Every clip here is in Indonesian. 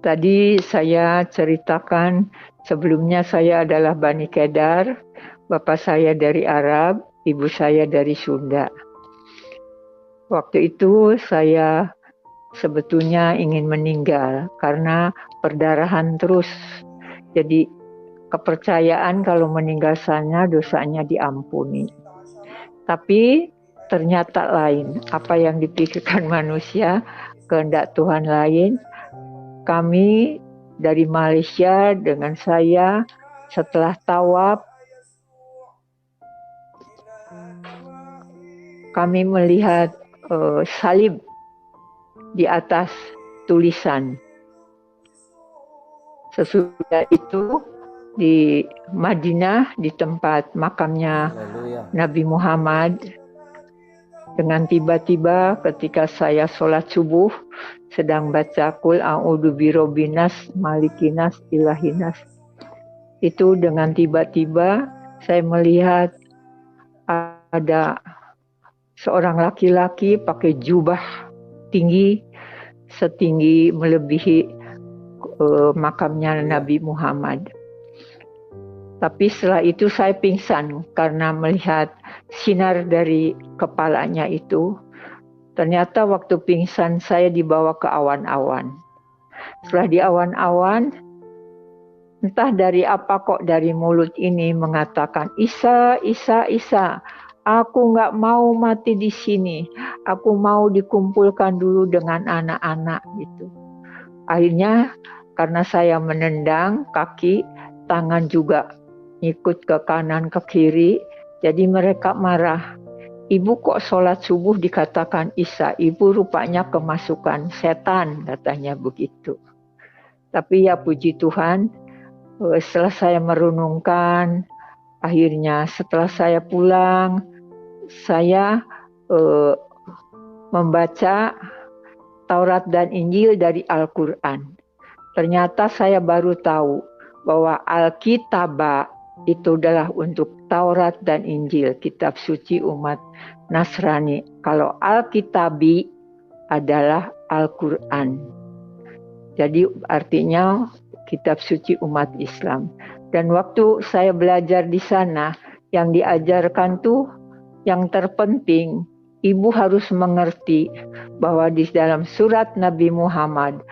Tadi saya ceritakan sebelumnya saya adalah Bani Kedar, bapak saya dari Arab, ibu saya dari Sunda. Waktu itu saya sebetulnya ingin meninggal karena perdarahan terus. Jadi kepercayaan kalau meninggal sana dosanya diampuni. Tapi ternyata lain, apa yang dipikirkan manusia, kehendak Tuhan lain. Kami dari Malaysia dengan saya setelah tawaf, kami melihat salib di atas tulisan. Sesudah itu di Madinah, di tempat makamnya Nabi Muhammad, dengan tiba-tiba ketika saya sholat subuh sedang baca Qul a'udzu birabbinas malikinas ilahinas, itu dengan tiba-tiba saya melihat ada seorang laki-laki pakai jubah tinggi setinggi melebihi makamnya Nabi Muhammad. Tapi setelah itu saya pingsan karena melihat sinar dari kepalanya itu. Ternyata waktu pingsan saya dibawa ke awan-awan. Setelah di awan-awan, entah dari apa kok dari mulut ini mengatakan, Isa, Isa, Isa, aku nggak mau mati di sini. Aku mau dikumpulkan dulu dengan anak-anak gitu. Akhirnya karena saya menendang kaki, tangan juga ikut ke kanan ke kiri, jadi mereka marah. Ibu kok sholat subuh dikatakan Isa, ibu rupanya kemasukan setan, katanya begitu. Tapi ya puji Tuhan, setelah saya merenungkan, akhirnya setelah saya pulang, saya membaca Taurat dan Injil dari Al-Quran. Ternyata saya baru tahu bahwa Alkitabah itu adalah untuk Taurat dan Injil, kitab suci umat Nasrani. Kalau Alkitabi adalah Al-Quran. Jadi artinya kitab suci umat Islam. Dan waktu saya belajar di sana, yang diajarkan tuh yang terpenting, ibu harus mengerti bahwa di dalam surat Nabi Muhammad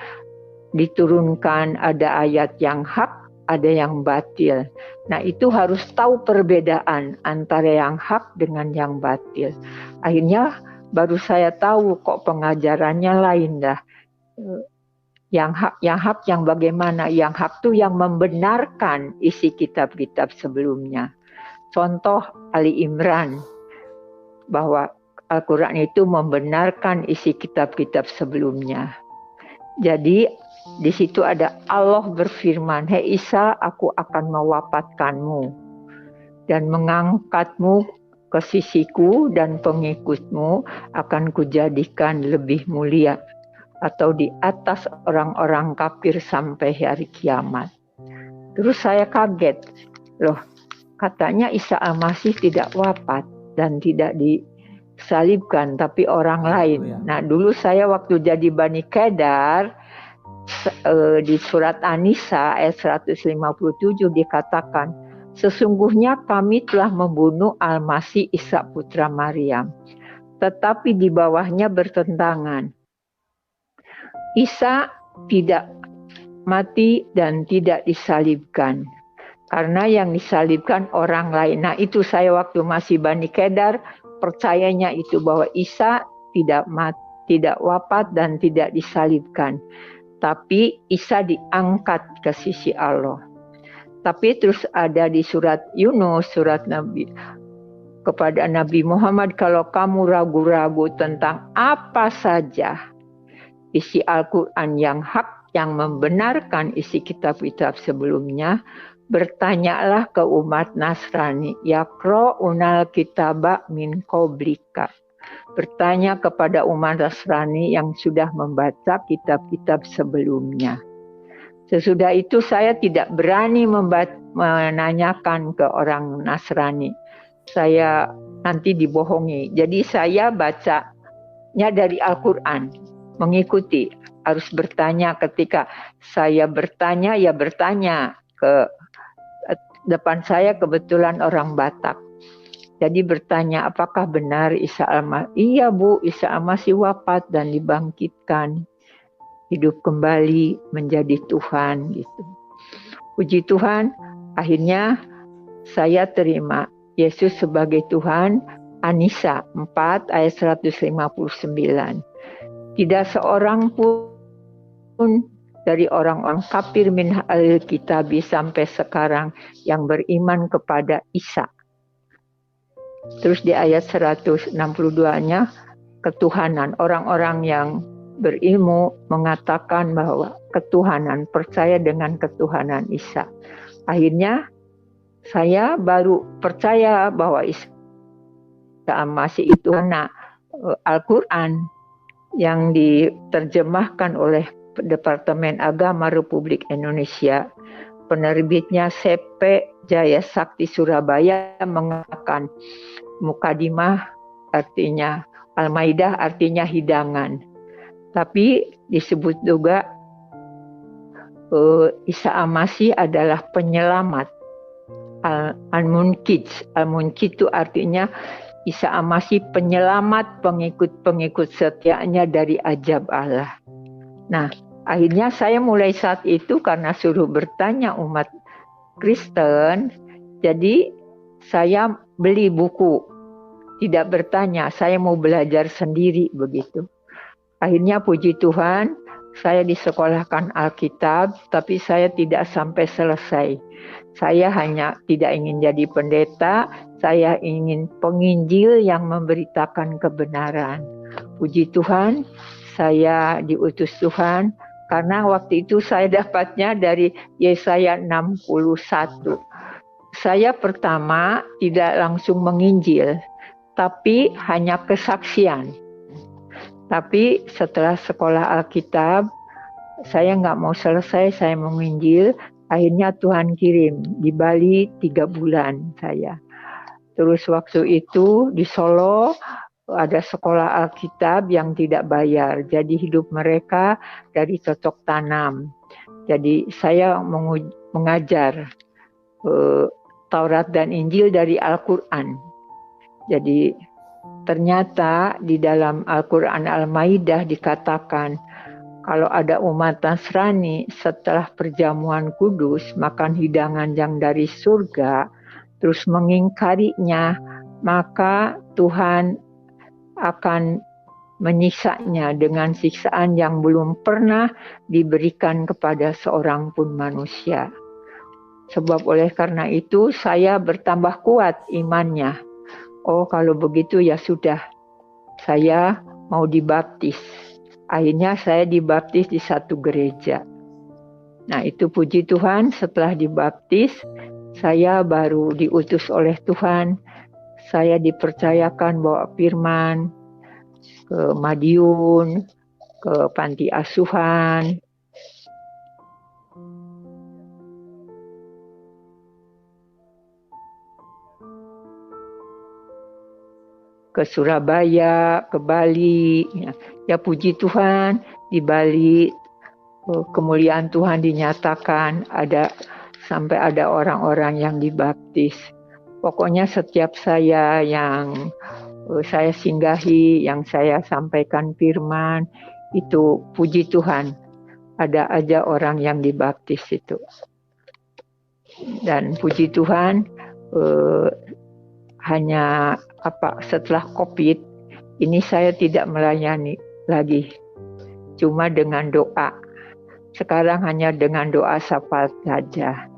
diturunkan ada ayat yang hak, ada yang batil. Nah itu harus tahu perbedaan antara yang hak dengan yang batil. Akhirnya baru saya tahu kok pengajarannya lain dah. Yang hak yang bagaimana? Yang hak itu yang membenarkan isi kitab-kitab sebelumnya. Contoh Ali Imran, bahwa Al-Quran itu membenarkan isi kitab-kitab sebelumnya. Jadi di situ ada Allah berfirman, Hei Isa, aku akan mewafatkanmu dan mengangkatmu ke sisiku dan pengikutmu akan kujadikan lebih mulia atau di atas orang-orang kafir sampai hari kiamat. Terus saya kaget, loh katanya Isa Al-Masih tidak wafat dan tidak disalibkan tapi orang lain. Nah dulu saya waktu jadi Bani Kedar, di surat An-Nisa ayat 157 dikatakan, sesungguhnya kami telah membunuh Al-Masih Isa putra Maryam, tetapi di bawahnya bertentangan. Isa tidak mati dan tidak disalibkan, karena yang disalibkan orang lain. Nah itu saya waktu masih Bani Kedar percayanya itu bahwa Isa tidak mati, tidak wafat dan tidak disalibkan. Tapi Isa diangkat ke sisi Allah. Tapi terus ada di surat Yunus, surat Nabi kepada Nabi Muhammad, kalau kamu ragu-ragu tentang apa saja isi Al-Quran yang hak, yang membenarkan isi kitab-kitab sebelumnya, bertanyalah ke umat Nasrani, yaqra'unal kitaba min qablika. Bertanya kepada umat Nasrani yang sudah membaca kitab-kitab sebelumnya. Sesudah itu saya tidak berani menanyakan ke orang Nasrani. Saya nanti dibohongi. Jadi saya bacanya dari Al-Quran, mengikuti. harus bertanya. Ketika saya bertanya, ya bertanya ke depan saya kebetulan orang Batak. Jadi bertanya, apakah benar Isa Al-Masih? Iya Bu, Isa Al-Masih wafat dan dibangkitkan, hidup kembali menjadi Tuhan gitu. Puji Tuhan, akhirnya saya terima Yesus sebagai Tuhan. An-Nisa 4 ayat 159. Tidak seorang pun dari orang-orang kafir min al-kitab sampai sekarang yang beriman kepada Isa. Terus di ayat 162-nya ketuhanan. Orang-orang yang berilmu mengatakan bahwa ketuhanan, percaya dengan ketuhanan Isa. Akhirnya saya baru percaya bahwa Isa Al-Masih itu anak Al-Quran yang diterjemahkan oleh Departemen Agama Republik Indonesia. Penerbitnya CP Jaya Sakti Surabaya mengatakan mukadimah artinya Al-Maidah artinya hidangan. Tapi disebut juga Isa Al-Masih adalah penyelamat. Al-Munqidh. Al-Munqidh itu artinya Isa Al-Masih penyelamat pengikut-pengikut setianya dari azab Allah. Nah, akhirnya saya mulai saat itu karena suruh bertanya umat Kristen, jadi saya beli buku. Tidak bertanya, saya mau belajar sendiri begitu. Akhirnya puji Tuhan, saya disekolahkan Alkitab, tapi saya tidak sampai selesai. Saya hanya tidak ingin jadi pendeta, saya ingin penginjil yang memberitakan kebenaran. Puji Tuhan, saya diutus Tuhan, karena waktu itu saya dapatnya dari Yesaya 61. Saya pertama tidak langsung menginjil, tapi hanya kesaksian. Tapi setelah sekolah Alkitab, saya nggak mau selesai, saya menginjil. Akhirnya Tuhan kirim di Bali 3 bulan saya. Terus waktu itu di Solo ada sekolah Alkitab yang tidak bayar. Jadi hidup mereka dari cocok tanam. Jadi saya mengajar Taurat dan Injil dari Al-Quran. Jadi ternyata di dalam Al-Quran Al-Maidah dikatakan kalau ada umat Nasrani setelah perjamuan kudus makan hidangan yang dari surga terus mengingkarinya, maka Tuhan akan menyisanya dengan siksaan yang belum pernah diberikan kepada seorang pun manusia. Sebab oleh karena itu saya bertambah kuat imannya. Oh, kalau begitu ya sudah, saya mau dibaptis. Akhirnya saya dibaptis di satu gereja. Nah, itu puji Tuhan, setelah dibaptis, saya baru diutus oleh Tuhan. Saya dipercayakan bawa firman ke Madiun, ke panti asuhan, ke Surabaya, ke Bali. Ya puji Tuhan, di Bali kemuliaan Tuhan dinyatakan, sampai ada orang-orang yang dibaptis. Pokoknya setiap saya yang saya singgahi, yang saya sampaikan firman, itu puji Tuhan, ada aja orang yang dibaptis itu. Dan puji Tuhan, hanya setelah COVID ini saya tidak melayani lagi, cuma dengan doa. Sekarang hanya dengan doa syafaat saja.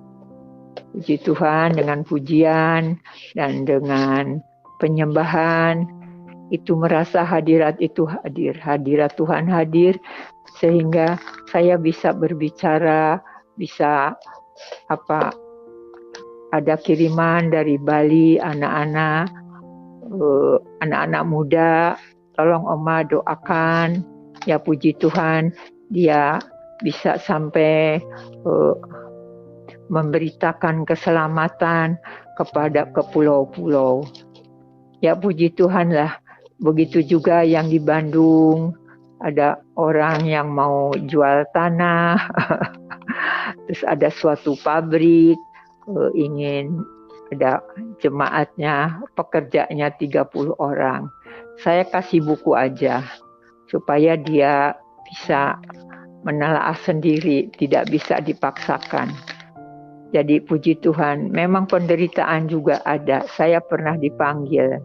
Puji Tuhan, dengan pujian dan dengan penyembahan itu merasa hadirat itu hadir, hadirat Tuhan hadir, sehingga saya bisa berbicara, bisa ada kiriman dari Bali anak-anak muda, tolong Oma doakan, ya puji Tuhan dia bisa sampai memberitakan keselamatan kepada ke pulau-pulau. Ya puji Tuhan lah, begitu juga yang di Bandung, ada orang yang mau jual tanah, terus ada suatu pabrik ingin ada jemaatnya, pekerjanya 30 orang. Saya kasih buku aja supaya dia bisa menelaah sendiri, tidak bisa dipaksakan. Jadi puji Tuhan, memang penderitaan juga ada. Saya pernah dipanggil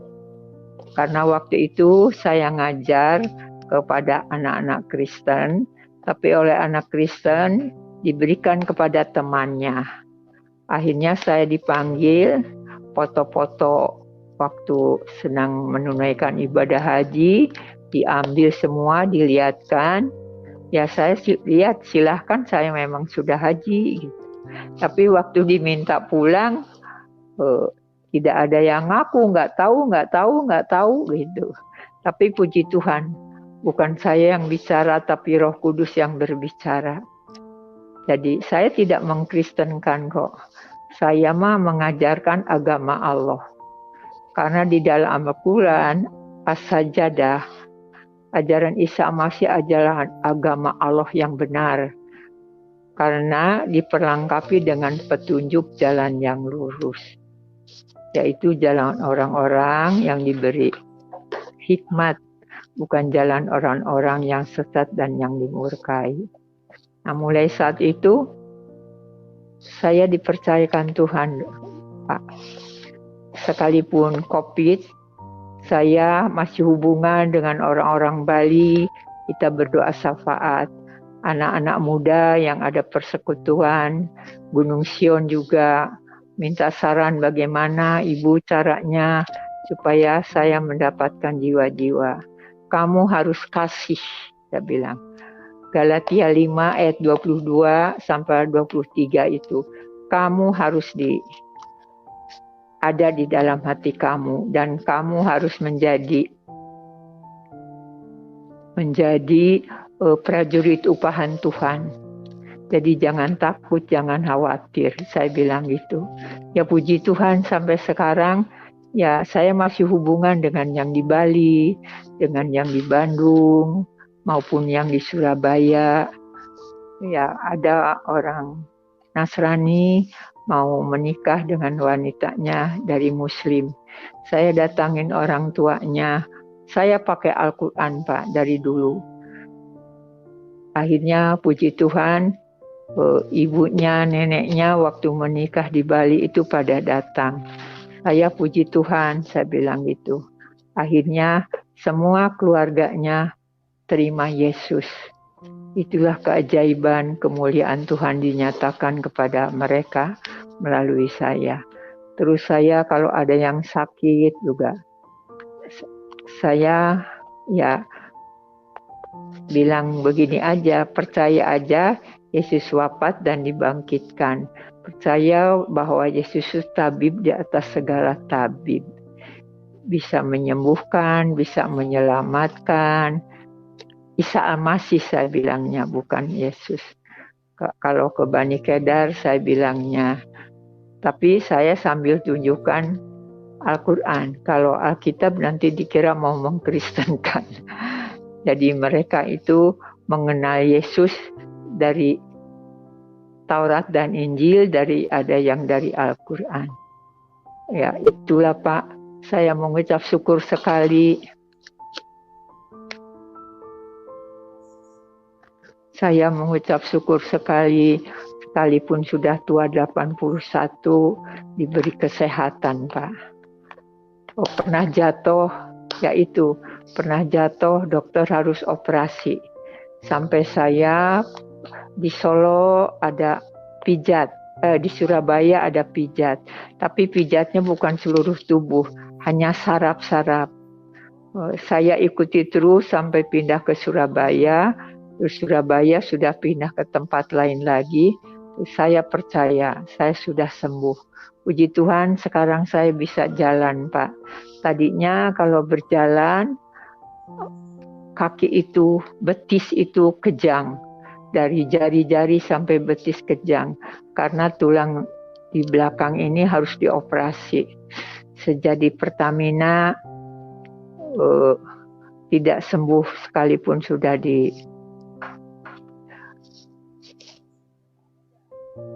karena waktu itu saya ngajar kepada anak-anak Kristen, tapi oleh anak Kristen diberikan kepada temannya. Akhirnya saya dipanggil, foto-foto waktu sedang menunaikan ibadah haji, diambil semua, dilihatkan. Ya saya lihat, silahkan, saya memang sudah haji. Tapi waktu diminta pulang, tidak ada yang ngaku, nggak tahu gitu. Tapi puji Tuhan, bukan saya yang bicara, tapi Roh Kudus yang berbicara. Jadi saya tidak mengkristenkan kok. Saya mah mengajarkan agama Allah. Karena di dalam Al-Quran, as-sajadah, ajaran Isa Masih adalah agama Allah yang benar. Karena diperlengkapi dengan petunjuk jalan yang lurus, yaitu jalan orang-orang yang diberi hikmat, bukan jalan orang-orang yang sesat dan yang dimurkai. Nah, mulai saat itu saya dipercayakan Tuhan, Pak. Sekalipun COVID, saya masih hubungan dengan orang-orang Bali, kita berdoa syafaat. Anak-anak muda yang ada persekutuan, Gunung Sion juga, minta saran bagaimana Ibu caranya supaya saya mendapatkan jiwa-jiwa. Kamu harus kasih, saya bilang. Galatia 5 ayat 22 sampai 23 itu. Kamu harus ada di dalam hati kamu, dan kamu harus menjadi prajurit upahan Tuhan. Jadi jangan takut, jangan khawatir, saya bilang gitu. Ya puji Tuhan, sampai sekarang ya saya masih hubungan dengan yang di Bali, dengan yang di Bandung, maupun yang di Surabaya. Ya ada orang Nasrani mau menikah dengan wanitanya dari Muslim. Saya datangin orang tuanya. Saya pakai Al-Quran, Pak, dari dulu. Akhirnya puji Tuhan, ibunya, neneknya waktu menikah di Bali itu pada datang. Saya puji Tuhan, saya bilang gitu. Akhirnya semua keluarganya terima Yesus. Itulah keajaiban, kemuliaan Tuhan dinyatakan kepada mereka melalui saya. Terus saya kalau ada yang sakit juga, saya ya bilang begini aja, percaya aja Yesus wafat dan dibangkitkan. Percaya bahwa Yesus itu tabib di atas segala tabib. Bisa menyembuhkan, bisa menyelamatkan. Isa Al-Masih saya bilangnya, bukan Yesus. Kalau ke Bani Kedar saya bilangnya. Tapi saya sambil tunjukkan Al-Quran. Kalau Alkitab nanti dikira mau mengkristenkan. Jadi mereka itu mengenal Yesus dari Taurat dan Injil, ada yang dari Al-Quran. Ya itulah Pak, saya mengucap syukur sekali. Saya mengucap syukur sekali, sekalipun sudah tua 81, diberi kesehatan Pak. Oh, pernah jatuh, yaitu pernah jatuh, dokter harus operasi. Sampai saya di Solo ada pijat, di Surabaya ada pijat. Tapi pijatnya bukan seluruh tubuh, hanya saraf-saraf. Saya ikuti terus sampai pindah ke Surabaya. Terus Surabaya sudah pindah ke tempat lain lagi. Terus saya percaya, saya sudah sembuh. Puji Tuhan, sekarang saya bisa jalan Pak. Tadinya kalau berjalan, kaki itu, betis itu kejang. Dari jari-jari sampai betis kejang. Karena tulang di belakang ini harus dioperasi. Sejak di Pertamina, tidak sembuh sekalipun sudah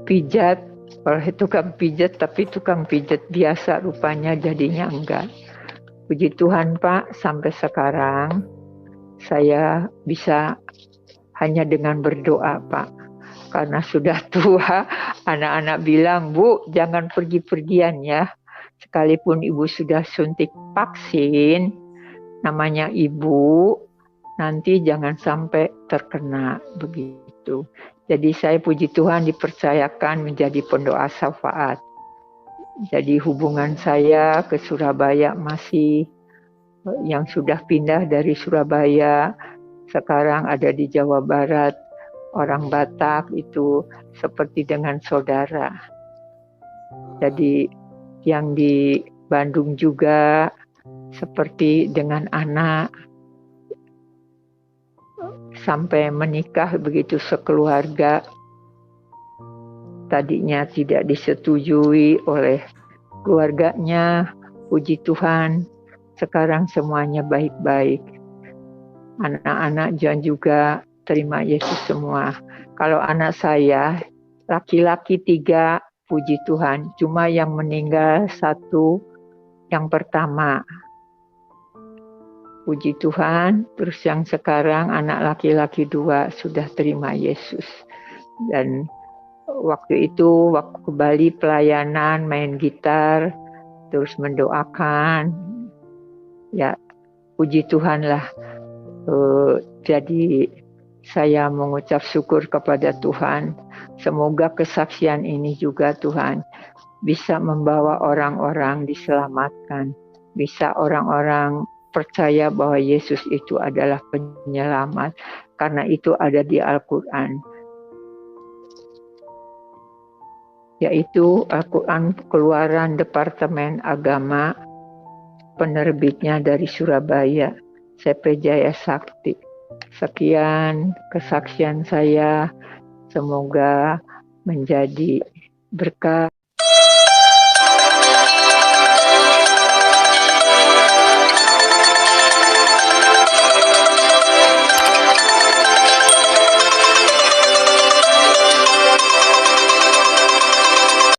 dipijat oleh tukang pijat, tapi tukang pijat biasa rupanya jadinya enggak. Puji Tuhan Pak, sampai sekarang saya bisa hanya dengan berdoa Pak. Karena sudah tua, anak-anak bilang, Bu, jangan pergi-pergian ya. Sekalipun ibu sudah suntik vaksin, namanya ibu, nanti jangan sampai terkena begitu. Jadi saya puji Tuhan dipercayakan menjadi pendoa syafaat. Jadi hubungan saya ke Surabaya masih, yang sudah pindah dari Surabaya, sekarang ada di Jawa Barat, orang Batak itu seperti dengan saudara. Jadi yang di Bandung juga seperti dengan anak, sampai menikah begitu sekeluarga. Tadinya tidak disetujui oleh keluarganya, puji Tuhan, sekarang semuanya baik-baik. Anak-anak juga terima Yesus semua. Kalau anak saya, laki-laki 3, puji Tuhan, cuma yang meninggal 1, yang pertama. Puji Tuhan, terus yang sekarang anak laki-laki 2 sudah terima Yesus. Dan waktu itu, waktu ke Bali pelayanan, main gitar, terus mendoakan. Ya, puji Tuhan lah. Jadi saya mengucap syukur kepada Tuhan. Semoga kesaksian ini juga Tuhan bisa membawa orang-orang diselamatkan. Bisa orang-orang percaya bahwa Yesus itu adalah penyelamat, karena itu ada di Al-Quran, yaitu Al-Quran Keluaran Departemen Agama, penerbitnya dari Surabaya, CP Jaya Sakti. Sekian kesaksian saya, semoga menjadi berkah